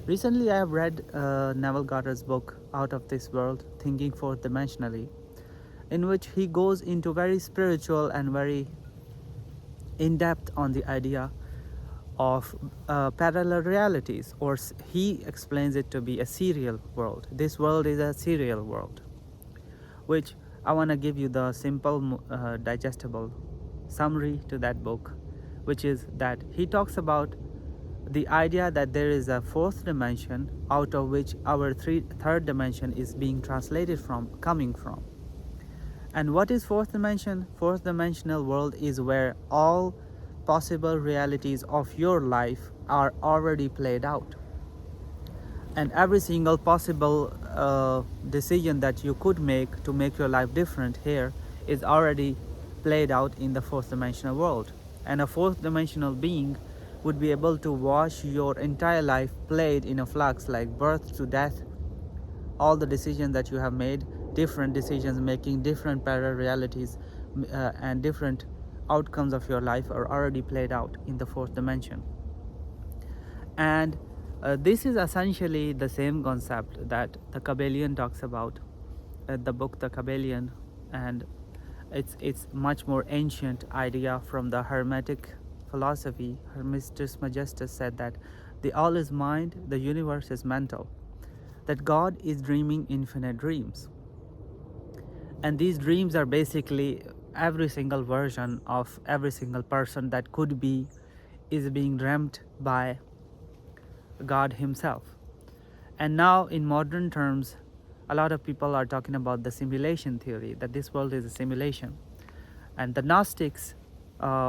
Recently, I have read Neville Goddard's book, Out of This World, Thinking Fourth Dimensionally, in which he goes into very spiritual and very in depth on the idea of parallel realities, or he explains it to be a serial world. This world is a serial world, which I want to give you the simple, digestible summary to that book, which is that he talks about the idea that there is a fourth dimension out of which our third dimension is being translated from, coming from. And what is fourth dimension? Fourth dimensional world is where all possible realities of your life are already played out. And every single possible decision that you could make to make your life different here is already played out in the fourth dimensional world. And a fourth dimensional being would be able to watch your entire life played in a flux, like birth to death. All the decisions that you have made, different decisions, making different parallel realities, and different outcomes of your life are already played out in the fourth dimension. And this is essentially the same concept that the Kabbalion talks about, the book The Kabbalion, and it's much more ancient idea from the Hermetic philosophy. Hermetic Majestus said that the all is mind, the universe is mental, that God is dreaming infinite dreams. And these dreams are basically every single version of every single person that could be, is being dreamt by God himself. And now in modern terms, a lot of people are talking about the simulation theory, that this world is a simulation. And the Gnostics,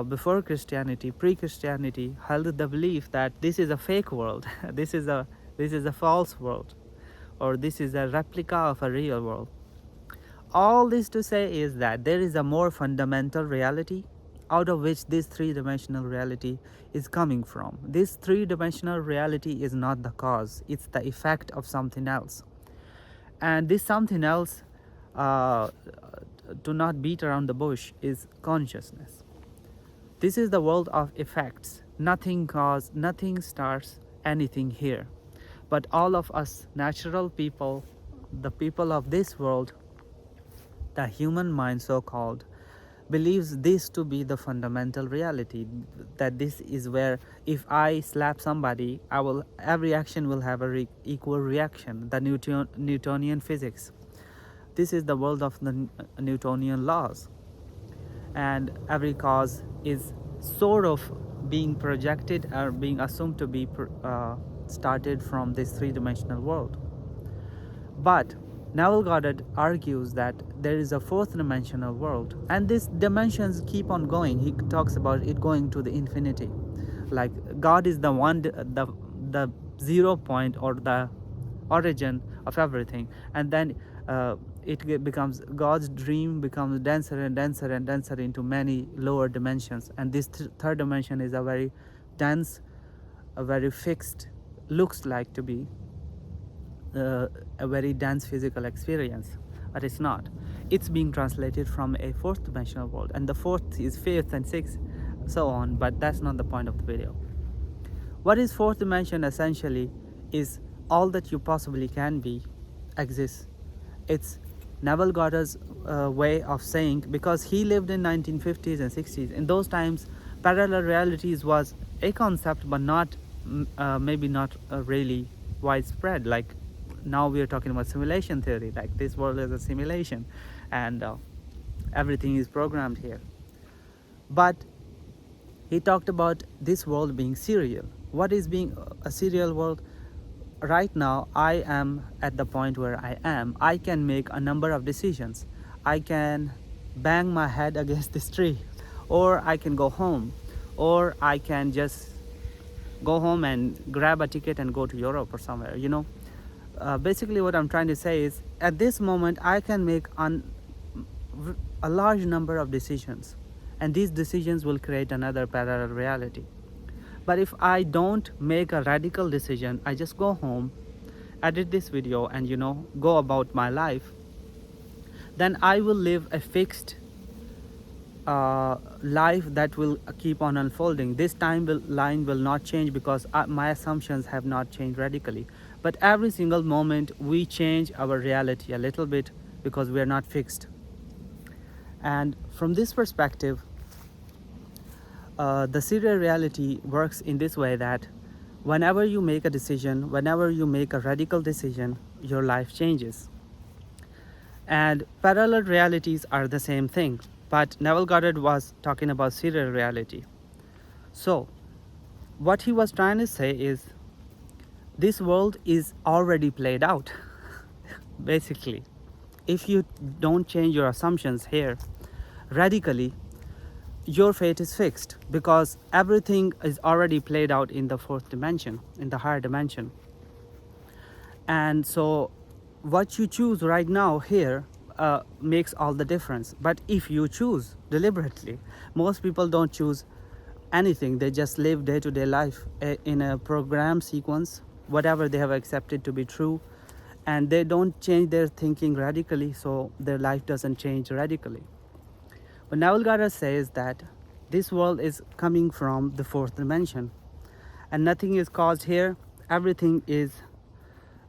before Christianity, pre-Christianity, held the belief that this is a fake world, this is a false world, or this is a replica of a real world. All this to say is that there is a more fundamental reality out of which this three-dimensional reality is coming from. This three-dimensional reality is not the cause, it's the effect of something else. And this something else, to not beat around the bush, is consciousness. This is the world of effects. Nothing cause, nothing starts anything here. But all of us natural people, the people of this world, the human mind so-called, believes this to be the fundamental reality, that this is where if I slap somebody, every action will have a equal reaction, the Newtonian physics. This is the world of the Newtonian laws, and every cause is sort of being projected or being assumed to be started from this three-dimensional world. But Neville Goddard argues that there is a fourth dimensional world, and these dimensions keep on going. He talks about it going to the infinity. Like God is the one, the 0 point, or the origin of everything, and then it becomes, God's dream becomes denser and denser and denser into many lower dimensions, and this third dimension is a very dense, a very fixed, looks like to be a very dense physical experience, but it's not. It's being translated from a fourth dimensional world, and the fourth is fifth and sixth, so on, but that's not the point of the video. What is fourth dimension essentially is all that you possibly can be exists. It's Neville Goddard's way of saying, because he lived in 1950s and 60s. In those times, parallel realities was a concept, but not maybe not really widespread. Like now we are talking about simulation theory, like this world is a simulation, and everything is programmed here. But he talked about this world being serial. What is being a serial world? Right now, I am at the point where I am. I can make a number of decisions. I can bang my head against this tree, or I can go home, or I can just go home and grab a ticket and go to Europe or somewhere, you know. Basically what I'm trying to say is, at this moment I can make a large number of decisions, and these decisions will create another parallel reality. But if I don't make a radical decision, I just go home, edit this video, and go about my life, then I will live a fixed life that will keep on unfolding. This line will not change because my assumptions have not changed radically. But every single moment we change our reality a little bit because we are not fixed. And from this perspective, the serial reality works in this way that whenever you make a decision, whenever you make a radical decision, your life changes. And parallel realities are the same thing. But Neville Goddard was talking about serial reality. So, what he was trying to say is this world is already played out. Basically, if you don't change your assumptions here radically, your fate is fixed because everything is already played out in the fourth dimension, in the higher dimension. And so what you choose right now here makes all the difference. But if you choose deliberately, most people don't choose anything. They just live day-to-day life in a program sequence, whatever they have accepted to be true, and they don't change their thinking radically, so their life doesn't change radically. But Neville Goddard says that this world is coming from the fourth dimension, and nothing is caused here. Everything is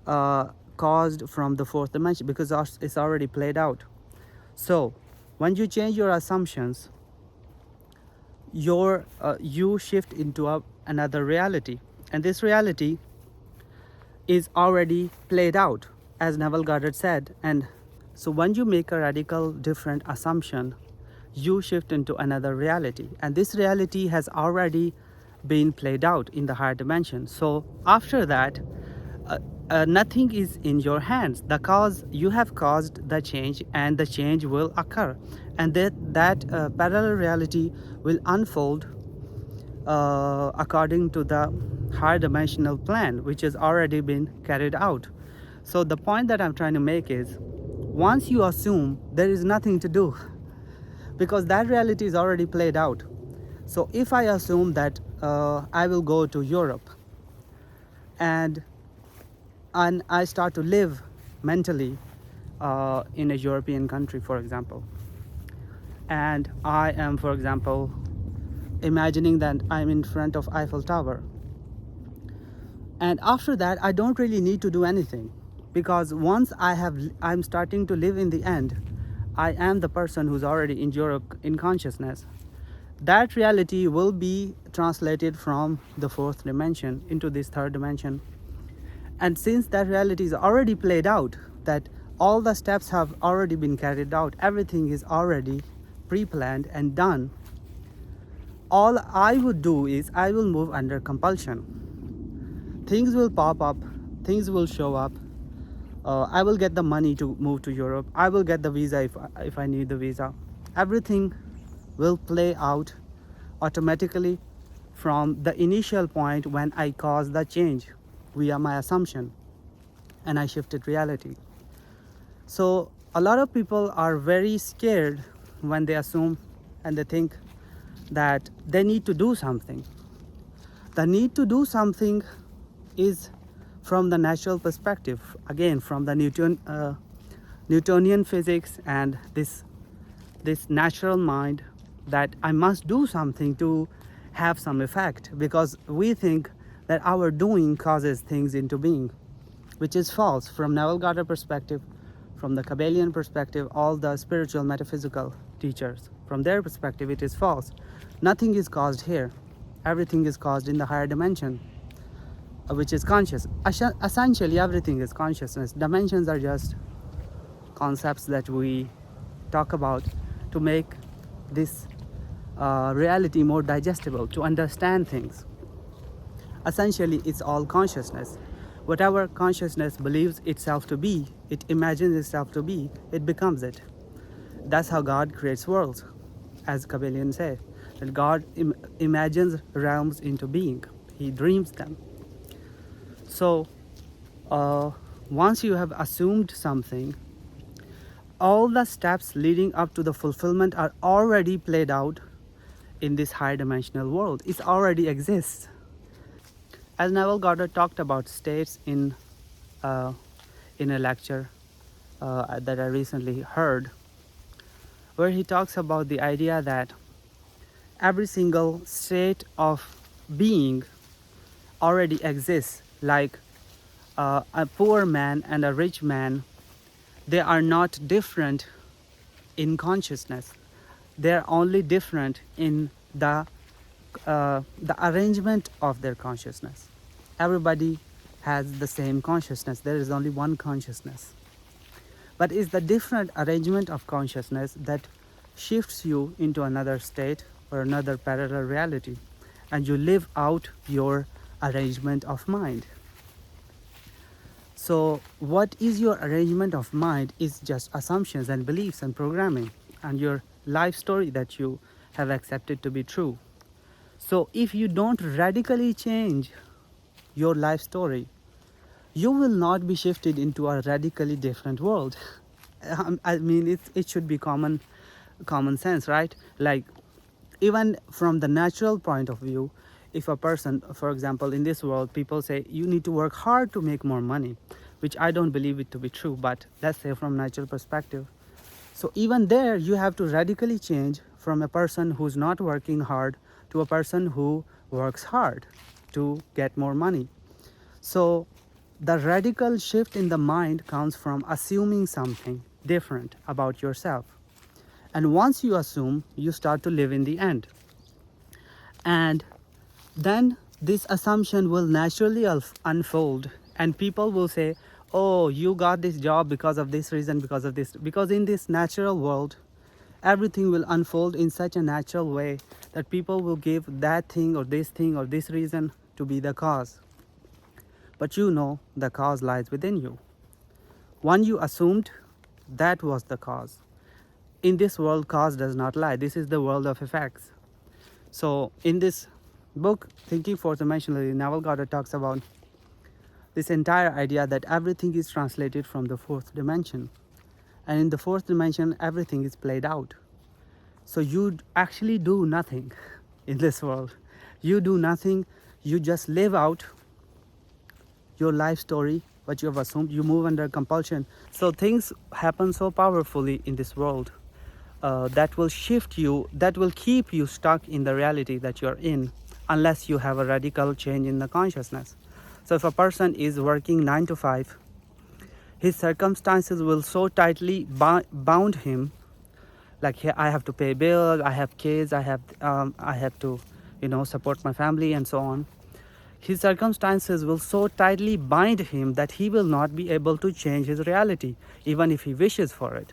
caused from the fourth dimension because it's already played out. So when you change your assumptions, you shift into another reality, and this reality is already played out, as Neville Goddard said. And so when you make a radical different assumption, you shift into another reality, and this reality has already been played out in the higher dimension. So after that, nothing is in your hands. You have caused the change, and the change will occur, and that parallel reality will unfold according to the higher dimensional plan, which has already been carried out. So the point that I'm trying to make is, once you assume, there is nothing to do because that reality is already played out. So if I assume that I will go to Europe and I start to live mentally in a European country, for example, and I am, for example, imagining that I'm in front of Eiffel Tower, and after that I don't really need to do anything, because once I'm starting to live in the end, I am the person who's already in Europe in consciousness. That reality will be translated from the fourth dimension into this third dimension. And since that reality is already played out, that all the steps have already been carried out, everything is already pre-planned and done, all I would do is I will move under compulsion. Things will pop up, things will show up. I will get the money to move to Europe. I will get the visa if I need the visa. Everything will play out automatically from the initial point when I caused the change via my assumption and I shifted reality. So a lot of people are very scared when they assume and they think that they need to do something. The need to do something is from the natural perspective, again from the Newtonian physics and this natural mind, that I must do something to have some effect, because we think that our doing causes things into being, which is false from Neville Goddard perspective, from the Kabbalion perspective, all the spiritual metaphysical teachers, from their perspective it is false. Nothing is caused here. Everything is caused in the higher dimension, which is conscious. Essentially everything is consciousness. Dimensions are just concepts that we talk about to make this reality more digestible, to understand things. Essentially it's all consciousness. Whatever consciousness believes itself to be, it imagines itself to be, it becomes it. That's how God creates worlds, as Kabbalians say, that God imagines realms into being. He dreams them. So once you have assumed something, all the steps leading up to the fulfillment are already played out in this higher dimensional world. It already exists. As Neville Goddard talked about states in a lecture that I recently heard, where he talks about the idea that every single state of being already exists, like a poor man and a rich man. They are not different in consciousness. They're only different in the arrangement of their consciousness. Everybody has the same consciousness. There is only one consciousness. But it's the different arrangement of consciousness that shifts you into another state or another parallel reality, and you live out your arrangement of mind. So what is your arrangement of mind is just assumptions and beliefs and programming and your life story that you have accepted to be true. So if you don't radically change your life story, you will not be shifted into a radically different world. I mean, it should be common sense, right? Like, even from the natural point of view, if a person, for example, in this world, people say you need to work hard to make more money, which I don't believe it to be true, but let's say from natural perspective. So even there, you have to radically change from a person who's not working hard to a person who works hard to get more money. So the radical shift in the mind comes from assuming something different about yourself. And once you assume, you start to live in the end. And then this assumption will naturally unfold, and people will say, oh, you got this job because of this reason, because of this. Because in this natural world, everything will unfold in such a natural way that people will give that thing or this reason to be the cause. But you know the cause lies within you. One you assumed, that was the cause. In this world, cause does not lie. This is the world of effects. So in this book, Thinking Fourth Dimensionally, Neville Goddard talks about this entire idea that everything is translated from the fourth dimension. And in the fourth dimension, everything is played out. So you actually do nothing in this world. You do nothing. You just live out your life story, what you have assumed. You move under compulsion. So things happen so powerfully in this world that will shift you, that will keep you stuck in the reality that you're in, unless you have a radical change in the consciousness. So if a person is working 9 to 5, his circumstances will so tightly bound him, like, I have to pay bills, I have kids, I have to, support my family and so on. His circumstances will so tightly bind him that he will not be able to change his reality, even if he wishes for it.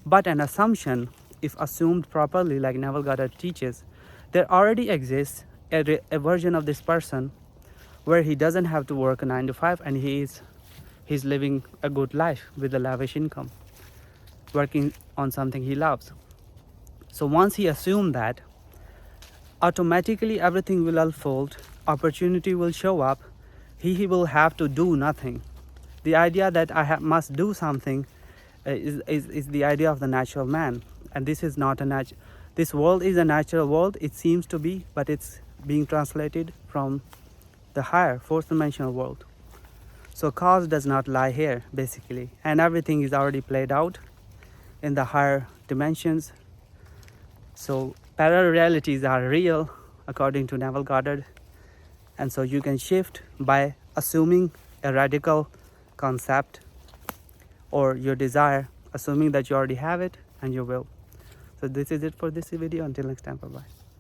But an assumption, if assumed properly, like Neville Goddard teaches, there already exists a version of this person where he doesn't have to work a 9 to 5 and he's living a good life with a lavish income, working on something he loves. So once he assumed that, automatically everything will unfold, opportunity will show up, he will have to do nothing. The idea that must do something is the idea of the natural man, and this is not this world is a natural world, it seems to be, but it's being translated from the higher fourth dimensional world. So cause does not lie here, basically, and everything is already played out in the higher dimensions. So parallel realities are real according to Neville Goddard, and so you can shift by assuming a radical concept or your desire, assuming that you already have it, and you will. So this is it for this video. Until next time, bye bye.